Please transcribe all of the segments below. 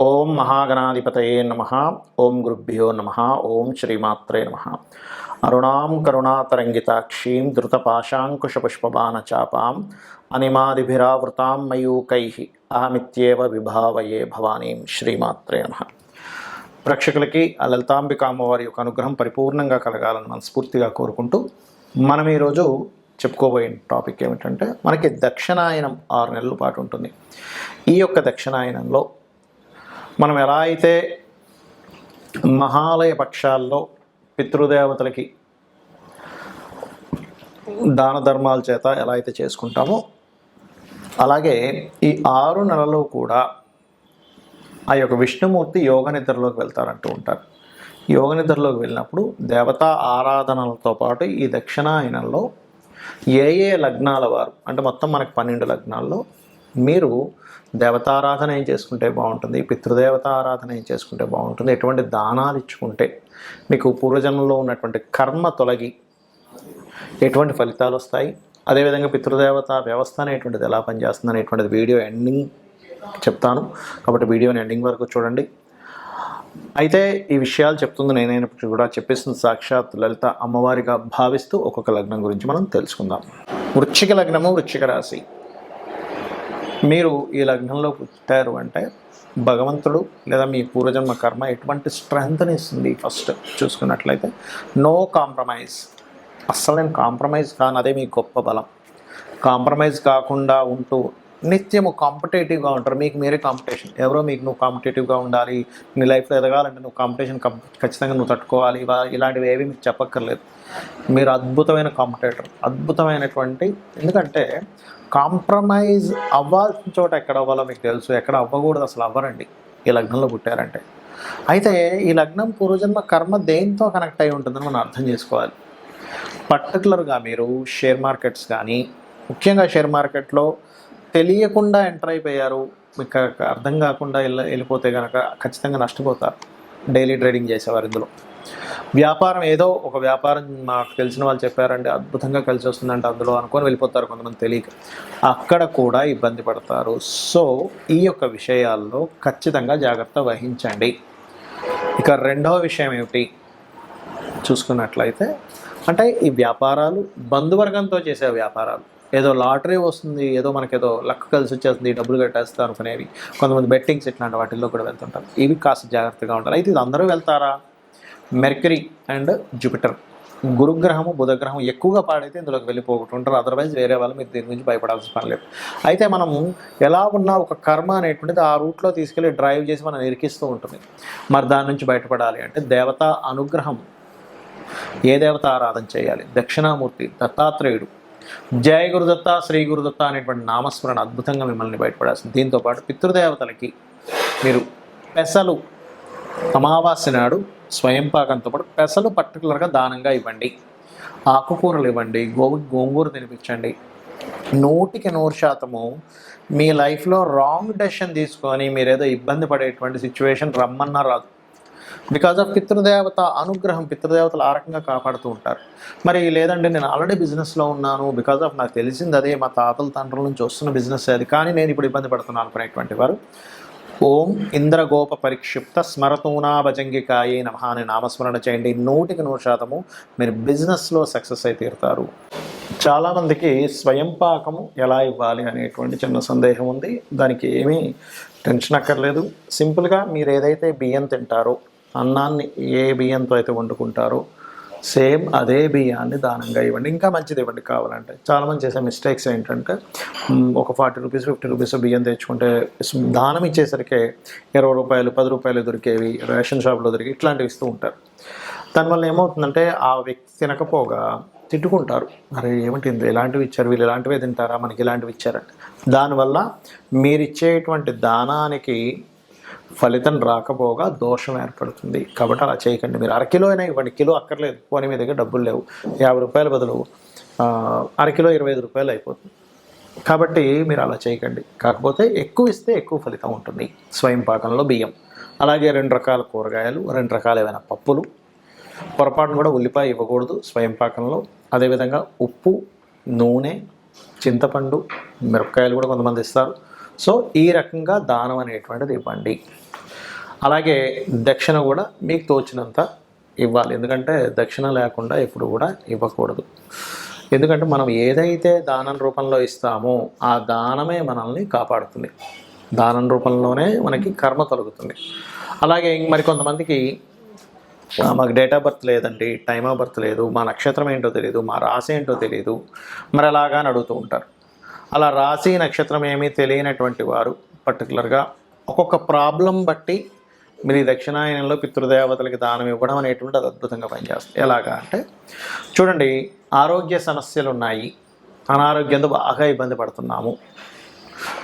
ఓం మహాగణాధిపతయే నమః. ఓం గురుభ్యో నమః. ఓం శ్రీమాత్రే నమః. అరుణాం కరుణాతరంగితాక్షీం ధృతపాశాంకుశపుష్పబాణచాపాం అనిమాదిభిరావృతాం మయూకైః అహమిత్యేవ విభావయే భవానీం. శ్రీమాత్రే నమః. ప్రేక్షకులకి ఆ లలితాంబిక అమ్మవారి యొక్క అనుగ్రహం పరిపూర్ణంగా కలగాలని మనస్ఫూర్తిగా కోరుకుంటూ మనం ఈరోజు చెప్పుకోబోయే టాపిక్ ఏమిటంటే, మనకి దక్షిణాయనం 6 నెలల పాటు ఉంటుంది. ఈ యొక్క దక్షిణాయనంలో మనం ఎలా అయితే మహాలయ పక్షాల్లో పితృదేవతలకి దాన ధర్మాల చేత ఎలా అయితే చేసుకుంటామో, అలాగే ఈ 6 నెలలు కూడా ఆ యొక్క విష్ణుమూర్తి యోగ నిద్రలోకి వెళ్తారంటూ ఉంటారు. యోగ నిద్రలోకి వెళ్ళినప్పుడు దేవతా ఆరాధనలతో పాటు ఈ దక్షిణాయనంలో ఏ లగ్నాల వారు, అంటే మొత్తం మనకి 12 లగ్నాల్లో మీరు దేవతారాధన ఏం చేసుకుంటే బాగుంటుంది, పితృదేవత ఆరాధన ఏం చేసుకుంటే బాగుంటుంది, ఎటువంటి దానాలు ఇచ్చుకుంటే మీకు పూర్వజన్మలో ఉన్నటువంటి కర్మ తొలగి ఎటువంటి ఫలితాలు వస్తాయి, అదేవిధంగా పితృదేవత వ్యవస్థ అనేటువంటిది ఎలా పనిచేస్తుంది అనేటువంటిది వీడియో ఎండింగ్ చెప్తాను. కాబట్టి వీడియోని ఎండింగ్ వరకు చూడండి. అయితే ఈ విషయాలు చెప్తుంది నేనైనప్పుడు కూడా చెప్పేస్తుంది సాక్షాత్ లలిత అమ్మవారిగా భావిస్తూ ఒక్కొక్క లగ్నం గురించి మనం తెలుసుకుందాం. వృశ్చిక లగ్నము, వృశ్చిక రాశి. మీరు ఈ లగ్నంలో పుట్టారు అంటే భగవంతుడు లేదా మీ పూర్వజన్మ కర్మ ఎటువంటి స్ట్రెంగ్త్ని ఇస్తుంది. ఫస్ట్ చూసుకున్నట్లయితే నో కాంప్రమైజ్. అస్సలు నేను కాంప్రమైజ్ కాను, అదే మీ గొప్ప బలం. కాంప్రమైజ్ కాకుండా ఉంటూ నిత్యము కాంపిటేటివ్గా ఉంటారు. మీకు మీరే కాంపిటీషన్. ఎవరో మీకు నువ్వు కాంపిటేటివ్గా ఉండాలి, నీ లైఫ్లో ఎదగాలంటే నువ్వు కాంపిటీషన్ ఖచ్చితంగా నువ్వు తట్టుకోవాలి, ఇలాంటివి ఏవి మీకు చెప్పక్కర్లేదు. మీరు అద్భుతమైన కాంపిటేటర్, అద్భుతమైనటువంటి. ఎందుకంటే కాంప్రమైజ్ అవ్వాల్సిన చోట ఎక్కడ అవ్వాలో మీకు తెలుసు, ఎక్కడ అవ్వకూడదు అసలు అవ్వరండి ఈ లగ్నంలో పుట్టారంటే. అయితే ఈ లగ్నం పూర్వజన్మ కర్మ దేంతో కనెక్ట్ అయి ఉంటుందని మనం అర్థం చేసుకోవాలి. పర్టికులర్గా మీరు షేర్ మార్కెట్స్ కానీ, ముఖ్యంగా షేర్ మార్కెట్లో తెలియకుండా ఎంటర్ అయిపోయారు, మీకు అర్థం కాకుండా వెళ్ళిపోతే కనుక ఖచ్చితంగా నష్టపోతారు. డైలీ ట్రేడింగ్ చేసేవారు. ఇందులో వ్యాపారం, ఏదో ఒక వ్యాపారం మాకు తెలిసిన వాళ్ళు చెప్పారంటే అద్భుతంగా కలిసి వస్తుందంటే అందులో అనుకొని వెళ్ళిపోతారు కొంతమంది తెలియక, అక్కడ కూడా ఇబ్బంది పడతారు. సో ఈ యొక్క విషయాల్లో ఖచ్చితంగా జాగ్రత్త వహించండి. ఇక రెండవ విషయం ఏమిటి చూసుకున్నట్లయితే, అంటే ఈ వ్యాపారాలు బంధువర్గంతో చేసే వ్యాపారాలు, ఏదో లాటరీ వస్తుంది, ఏదో మనకేదో లక్ కలిసి వచ్చేస్తుంది, డబ్బులు కట్టేస్తారు అనుకునేవి, కొంతమంది బెట్టింగ్స్ ఇట్లాంటి వాటిల్లో కూడా వెళ్తుంటారు. ఇవి కాస్త జాగ్రత్తగా ఉంటారు. అయితే ఇది అందరూ వెళ్తారా? మెర్క్యూరీ అండ్ జూపిటర్, గురుగ్రహము బుధగ్రహం ఎక్కువగా పాడైతే ఇందులోకి వెళ్ళిపోతుంటారు. అదర్వైజ్ వేరే వాళ్ళు మీరు దీని గురించి భయపడాల్సిన పని లేదు. అయితే మనము ఎలా ఉన్నా ఒక కర్మ అనేటువంటిది ఆ రూట్లో తీసుకెళ్ళి డ్రైవ్ చేసి మనం ఇరికిస్తూ ఉంటుంది. మరి దాని నుంచి బయటపడాలి అంటే దేవతా అనుగ్రహం. ఏ దేవత ఆరాధన చేయాలి? దక్షిణామూర్తి దత్తాత్రేయుడు, జయ గురుదత్త, శ్రీ గురుదత్త అనేటువంటి నామస్మరణ అద్భుతంగా మిమ్మల్ని బయటపడాల్సింది. దీంతోపాటు పితృదేవతలకి మీరు పెసలు అమావాస్య నాడు స్వయం పాకంతో పాటు పెసలు పర్టికులర్గా దానంగా ఇవ్వండి. ఆకుకూరలు ఇవ్వండి, గోంగూర తినిపించండి. 100% మీ లైఫ్లో రాంగ్ డెసిషన్ తీసుకొని మీరేదో ఇబ్బంది పడేటువంటి సిచ్యువేషన్ రమ్మన్నా రాదు. బికాజ్ ఆఫ్ పితృదేవత అనుగ్రహం. పితృదేవతలు ఆ రకంగా కాపాడుతూ ఉంటారు. మరి లేదంటే నేను ఆల్రెడీ బిజినెస్లో ఉన్నాను, బికాజ్ ఆఫ్ నాకు తెలిసింది అదే, మా తాతల తండ్రుల నుంచి వస్తున్న బిజినెస్ అది, కానీ నేను ఇప్పుడు ఇబ్బంది పడుతున్నాను అనుకునేటువంటి వారు ఓం ఇంద్రగోప పరిక్షిప్త స్మరతూనా భజంగికాయే నమః అని నామస్మరణ చేయండి. 100% మీరు బిజినెస్లో సక్సెస్ అయి తీరుతారు. చాలామందికి స్వయం పాకము ఎలా ఇవ్వాలి అనేటువంటి చిన్న సందేహం ఉంది. దానికి ఏమీ టెన్షన్ అక్కర్లేదు. సింపుల్గా మీరు ఏదైతే బియ్యం తింటారో, అన్నాన్ని ఏ బియ్యంతో అయితే వండుకుంటారో సేమ్ అదే బియ్యాన్ని దానంగా ఇవ్వండి. ఇంకా మంచిది ఇవ్వండి కావాలంటే. చాలామంది చేసే మిస్టేక్స్ ఏంటంటే, ఒక 40 రూపీస్ 50 రూపీస్ బియ్యం తెచ్చుకుంటే దానం ఇచ్చేసరికి 20 రూపాయలు 10 రూపాయలు దొరికేవి రేషన్ షాప్లో దొరికి ఇట్లాంటివి ఇస్తూ ఉంటారు. దానివల్ల ఏమవుతుందంటే ఆ వ్యక్తి తినకపోగా తిట్టుకుంటారు. అరే ఏమిటి ఇలాంటివి ఇచ్చారు, వీళ్ళు ఇలాంటివే తింటారా, మనకి ఇలాంటివి ఇచ్చారంటే. దానివల్ల మీరు ఇచ్చేటువంటి దానానికి ఫలితం రాకపోగా దోషం ఏర్పడుతుంది. కాబట్టి అలా చేయకండి. మీరు అరకిలో అయినా ఇవ్వండి, కిలో అక్కర్లేదు. పోనీ మీ దగ్గర డబ్బులు లేవు, 50 రూపాయల బదులు అరకిలో 25 రూపాయలు అయిపోతుంది. కాబట్టి మీరు అలా చేయకండి. కాకపోతే ఎక్కువ ఇస్తే ఎక్కువ ఫలితం ఉంటుంది. స్వయం పాకంలో బియ్యం, అలాగే 2 రకాల కూరగాయలు, 2 రకాల ఏమైనా పప్పులు, పొరపాటును కూడా ఉల్లిపాయ ఇవ్వకూడదు స్వయం పాకంలో. అదేవిధంగా ఉప్పు, నూనె, చింతపండు, మిరపకాయలు కూడా కొంతమంది ఇస్తారు. సో ఈ రకంగా దానం అనేటువంటిది ఇవ్వండి. అలాగే దక్షిణ కూడా మీకు తోచినంత ఇవ్వాలి, ఎందుకంటే దక్షిణ లేకుండా ఎప్పుడు కూడా ఇవ్వకూడదు. ఎందుకంటే మనం ఏదైతే దానం రూపంలో ఇస్తామో ఆ దానమే మనల్ని కాపాడుతుంది, దానం రూపంలోనే మనకి కర్మ కలుగుతుంది. అలాగే మరి కొంతమందికి మాకు డేట్ ఆఫ్ బర్త్ లేదండి, టైమ్ ఆఫ్ బర్త్ లేదు, మా నక్షత్రం ఏంటో తెలియదు, మా రాశి ఏంటో తెలియదు, మరి అలాగా అని అడుగుతూ ఉంటారు. అలా రాశి నక్షత్రం ఏమీ తెలియనటువంటి వారు పర్టికులర్గా ఒక్కొక్క ప్రాబ్లం బట్టి మీరు ఈ దక్షిణాయనంలో పితృదేవతలకి దానం ఇవ్వడం అనేటువంటి అది అద్భుతంగా పనిచేస్తుంది. ఎలాగా అంటే చూడండి, ఆరోగ్య సమస్యలు ఉన్నాయి, అనారోగ్యంతో బాగా ఇబ్బంది పడుతున్నాము,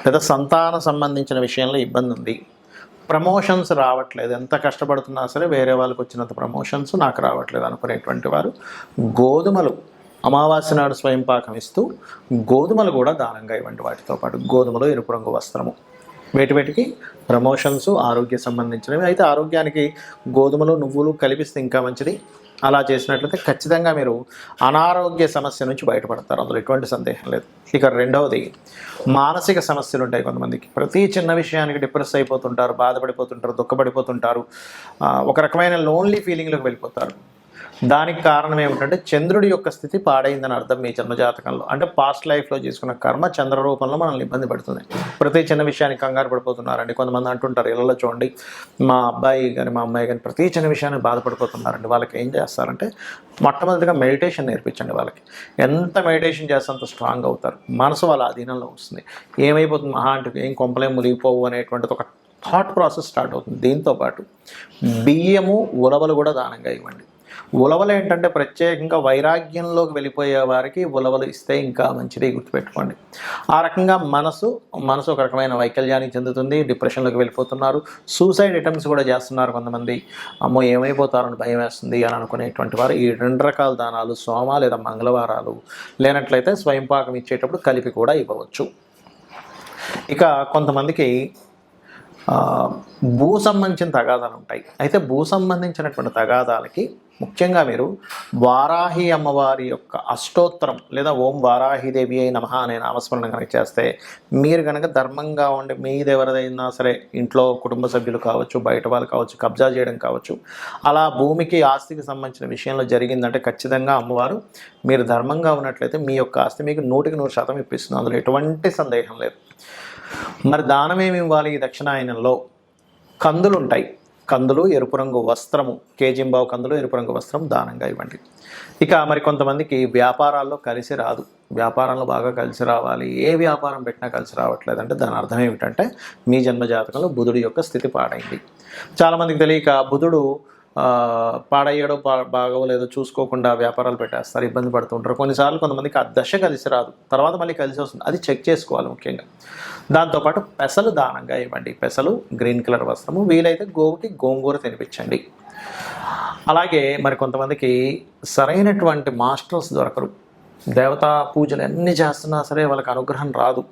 లేదా సంతాన సంబంధించిన విషయంలో ఇబ్బంది ఉంది, ప్రమోషన్స్ రావట్లేదు, ఎంత కష్టపడుతున్నా సరే వేరే వాళ్ళకి వచ్చినంత ప్రమోషన్స్ నాకు రావట్లేదు అనుకునేటువంటి వారు గోధుమలు అమావాస్య నాడు స్వయం పాకం ఇస్తూ గోధుమలు కూడా దానంగా ఇవ్వండి. వాటితో పాటు గోధుమలు, ఎరుపు రంగు వస్త్రము, వేటికి ప్రమోషన్స్ ఆరోగ్య సంబంధించినవి. అయితే ఆరోగ్యానికి గోధుమలు నువ్వులు కలిపిస్తే ఇంకా మంచిది. అలా చేసినట్లయితే ఖచ్చితంగా మీరు అనారోగ్య సమస్య నుంచి బయటపడతారు, అందులో ఎటువంటి సందేహం లేదు. ఇక రెండవది, మానసిక సమస్యలు ఉంటాయి కొంతమందికి. ప్రతి చిన్న విషయానికి డిప్రెస్ అయిపోతుంటారు, బాధపడిపోతుంటారు, దుఃఖపడిపోతుంటారు, ఒక రకమైన లోన్లీ ఫీలింగ్లోకి వెళ్ళిపోతారు. దానికి కారణం ఏమిటంటే చంద్రుడి యొక్క స్థితి పాడైందని అర్థం మీ జన్మజాతకంలో. అంటే పాస్ట్ లైఫ్లో చేసుకున్న కర్మ చంద్ర రూపంలో మనల్ని ఇబ్బంది పడుతుంది. ప్రతి చిన్న విషయానికి కంగారు పడిపోతున్నారండి. కొంతమంది అంటుంటారు, ఇళ్ళలో చూడండి, మా అబ్బాయి కానీ మా అమ్మాయి కానీ ప్రతి చిన్న విషయానికి బాధపడిపోతున్నారండి. వాళ్ళకి ఏం చేస్తారంటే మొట్టమొదటిగా మెడిటేషన్ నేర్పించండి. వాళ్ళకి ఎంత మెడిటేషన్ చేస్తే అంత స్ట్రాంగ్ అవుతారు, మనసు వాళ్ళ అధీనంలో వస్తుంది. ఏమైపోతుంది మహా అంటే ఏం కొంపలేం మునిగిపోవు అనేటువంటిది ఒక థాట్ ప్రాసెస్ స్టార్ట్ అవుతుంది. దీంతోపాటు బియ్యము ఉలవలు కూడా దానంగా ఇవ్వండి. ఉలవలు ఏంటంటే ప్రత్యేకంగా వైరాగ్యంలోకి వెళ్ళిపోయే వారికి ఉలవలు ఇస్తే ఇంకా మంచిది, గుర్తుపెట్టుకోండి. ఆ రకంగా మనసు ఒక రకమైన వైకల్యానికి చెందుతుంది, డిప్రెషన్లోకి వెళ్ళిపోతున్నారు, సూసైడ్ అటెంప్ట్స్ కూడా చేస్తున్నారు కొంతమంది. అమ్మో ఏమైపోతారని భయం వేస్తుంది అని అనుకునేటువంటి వారు ఈ 2 రకాల దానాలు సోమ లేదా మంగళవారాలు లేనట్లయితే స్వయంపాకం ఇచ్చేటప్పుడు కలిపి కూడా ఇవ్వవచ్చు. ఇక కొంతమందికి భూ సంబంధించిన తగాదాలు ఉంటాయి. అయితే భూ సంబంధించినటువంటి తగాదాలకి ముఖ్యంగా మీరు వారాహి అమ్మవారి యొక్క అష్టోత్తరం లేదా ఓం వారాహిదేవి అయి నమః అనే నామస్మరణ కనుక చేస్తే, మీరు కనుక ధర్మంగా ఉండి మీదెవరిదైనా సరే ఇంట్లో కుటుంబ సభ్యులు కావచ్చు, బయట వాళ్ళు కావచ్చు, కబ్జా చేయడం కావచ్చు, అలా భూమికి ఆస్తికి సంబంధించిన విషయంలో జరిగిందంటే ఖచ్చితంగా అమ్మవారు మీరు ధర్మంగా ఉన్నట్లయితే మీ యొక్క ఆస్తి మీకు 100% ఇప్పిస్తుంది, అందులో ఎటువంటి సందేహం లేదు. మరి దానం ఏమి ఇవ్వాలి? ఈ దక్షిణాయనంలో కందులు ఉంటాయి, కందులు, ఎరుపు రంగు వస్త్రము, కేజీంబావు కందులు, ఎరుపు రంగు వస్త్రం దానంగా ఇవ్వండి. ఇక మరి కొంతమందికి వ్యాపారాల్లో కలిసి రాదు, వ్యాపారంలో బాగా కలిసి రావాలి, ఏ వ్యాపారం పెట్టినా కలిసి రావట్లేదు అంటే దాని అర్థం ఏమిటంటే మీ జన్మజాతకంలో బుధుడి యొక్క స్థితి పాడైంది. చాలామందికి తెలియక బుధుడు పాడయ్యాడో బాగోలేదో చూసుకోకుండా వ్యాపారాలు పెట్టేస్తారు, ఇబ్బంది పడుతుంటారు. కొన్నిసార్లు కొంతమందికి ఆ దశ కలిసి రాదు, తర్వాత మళ్ళీ కలిసి వస్తుంది, అది చెక్ చేసుకోవాలి ముఖ్యంగా. దాంతోపాటు పెసలు దానంగా ఇవ్వండి. పెసలు, గ్రీన్ కలర్ వస్త్రము, వీలైతే గోవుకి గోంగూర తినిపించండి. అలాగే మరి కొంతమందికి సరైనటువంటి మాస్టర్స్ దొరకరు, దేవతా పూజలు ఎన్ని చేస్తున్నా సరే వాళ్ళకి అనుగ్రహం రాదు.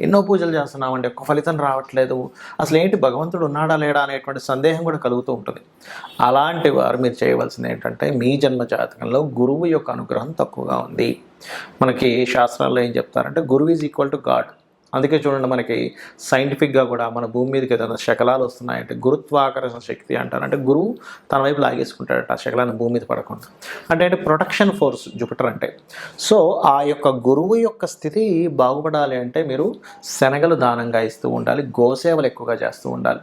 ఎన్నో పూజలు చేస్తున్నామండి, ఒక్క ఫలితం రావట్లేదు, అసలు ఏంటి భగవంతుడు ఉన్నాడా లేడా అనేటువంటి సందేహం కూడా కలుగుతూ ఉంటుంది. అలాంటి వారు మీరు చేయవలసింది ఏంటంటే మీ జన్మ జాతకంలో గురువు యొక్క అనుగ్రహం తక్కువగా ఉంది. మనకి శాస్త్రాల్లో ఏం చెప్తారంటే గురువు ఈజ్ ఈక్వల్ టు గాడ్. అందుకే చూడండి, మనకి సైంటిఫిక్గా కూడా మన భూమి మీదకి ఏదైనా శకలాలు వస్తున్నాయంటే గురుత్వాకర్షణ శక్తి అంటారు. అంటే గురువు తన వైపు లాగేసుకుంటాడట ఆ శకలాన్ని భూమి మీద పడకుండా. అంటే ప్రొటెక్షన్ ఫోర్స్ జూపిటర్ అంటే. సో ఆ యొక్క గురువు యొక్క స్థితి బాగుపడాలి అంటే మీరు శనగలు దానంగా ఇస్తూ ఉండాలి, గోసేవలు ఎక్కువగా చేస్తూ ఉండాలి.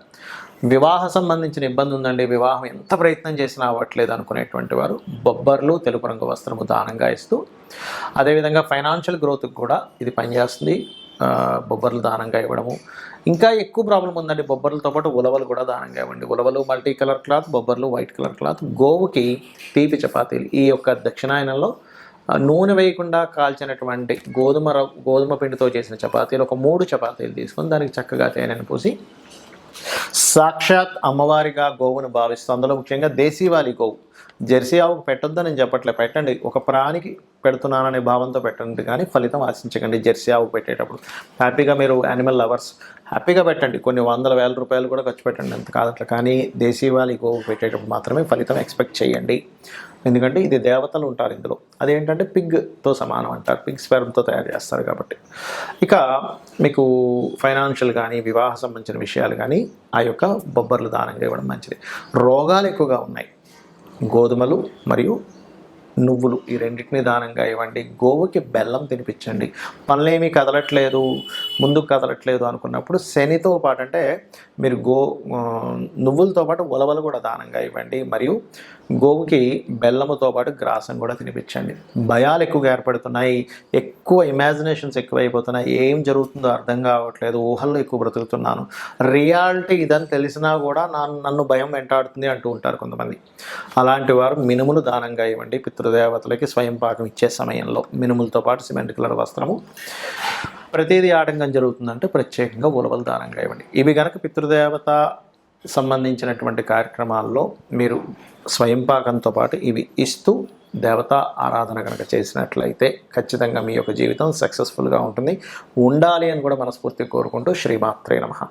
వివాహ సంబంధించిన ఇబ్బంది ఉందండి, వివాహం ఎంత ప్రయత్నం చేసినా అవ్వట్లేదు అనుకునేటువంటి వారు బొబ్బర్లు, తెలుపు రంగు వస్త్రము దానంగా ఇస్తూ, అదేవిధంగా ఫైనాన్షియల్ గ్రోత్కి కూడా ఇది పనిచేస్తుంది, బొబ్బర్లు దానంగా ఇవ్వడము. ఇంకా ఎక్కువ ప్రాబ్లం ఉందండి, బొబ్బర్లతో పాటు ఉలవలు కూడా దానంగా ఇవ్వండి. ఉలవలు మల్టీ కలర్ క్లాత్, బొబ్బర్లు వైట్ కలర్ క్లాత్. గోవుకి తీపి చపాతీలు, ఈ యొక్క దక్షిణాయనంలో నూనె వేయకుండా కాల్చినటువంటి గోధుమ పిండితో చేసిన చపాతీలు ఒక 3 చపాతీలు తీసుకొని దానికి చక్కగా తేనెను పూసి సాక్షాత్ అమ్మవారిగా గోవును భావిస్తూ, అందులో ముఖ్యంగా దేశీవాలి గోవు, జెర్సీ ఆవుకు పెట్టొద్దని నేను చెప్పట్లే, పెట్టండి. ఒక ప్రాణికి పెడుతున్నాననే భావంతో పెట్టండి, కానీ ఫలితం ఆశించకండి. జెర్సీ ఆవుకు పెట్టేటప్పుడు హ్యాపీగా మీరు యానిమల్ లవర్స్ హ్యాపీగా పెట్టండి, కొన్ని వందల వేల రూపాయలు కూడా ఖర్చు పెట్టండి, అంత కాదట్లా. కానీ దేశీవాలి గోవుకు పెట్టేటప్పుడు మాత్రమే ఫలితం ఎక్స్పెక్ట్ చేయండి. ఎందుకంటే ఇది దేవతలు ఉంటారు ఇందులో. అదేంటంటే పిగ్తో సమానం అంటారు, పిగ్ స్పెర్మ్తో తయారు చేస్తారు కాబట్టి. ఇక మీకు ఫైనాన్షియల్ కానీ వివాహ సంబంధించిన విషయాలు కానీ ఆ యొక్క బొబ్బర్లు దానంగా ఇవ్వడం మంచిది. రోగాలు ఎక్కువగా ఉన్నాయి, గోధుమలు మరియు నువ్వులు ఈ రెండింటిని దానంగా ఇవ్వండి. గోవుకి బెల్లం తినిపించండి. పనులేమీ కదలట్లేదు, ముందుకు కదలట్లేదు అనుకున్నప్పుడు శనితో పాటు అంటే మీరు నువ్వులతో పాటు ఉలవలు కూడా దానంగా ఇవ్వండి. మరియు గోవుకి బెల్లముతో పాటు గ్రాసం కూడా తినిపించండి. భయాలు ఎక్కువగా ఏర్పడుతున్నాయి, ఎక్కువ ఇమాజినేషన్స్ ఎక్కువైపోతున్నాయి, ఏం జరుగుతుందో అర్థం కావట్లేదు, ఊహల్లో ఎక్కువ బ్రతుకుతున్నాను, రియాలిటీ ఇదని తెలిసినా కూడా నన్ను భయం వెంటాడుతుంది అంటూ ఉంటారు కొంతమంది. అలాంటి వారు మినుములు దానంగా ఇవ్వండి. పితృదేవతలకి స్వయం పాకం ఇచ్చే సమయంలో మినుములతో పాటు సిమెంట్ కలర్ వస్త్రము. ప్రతిదీ ఆటంకం జరుగుతుందంటే ప్రత్యేకంగా ఉలవలు దానంగా ఇవ్వండి. ఇవి కనుక పితృదేవత సంబంధించినటువంటి కార్యక్రమాల్లో మీరు స్వయం పాకంతో పాటు ఇవి ఇస్తూ దేవతా ఆరాధన కనుక చేసినట్లయితే ఖచ్చితంగా మీ యొక్క జీవితం సక్సెస్ఫుల్గా ఉండాలి అని కూడా మనస్ఫూర్తిగా కోరుకుంటూ శ్రీమాత్రే నమః.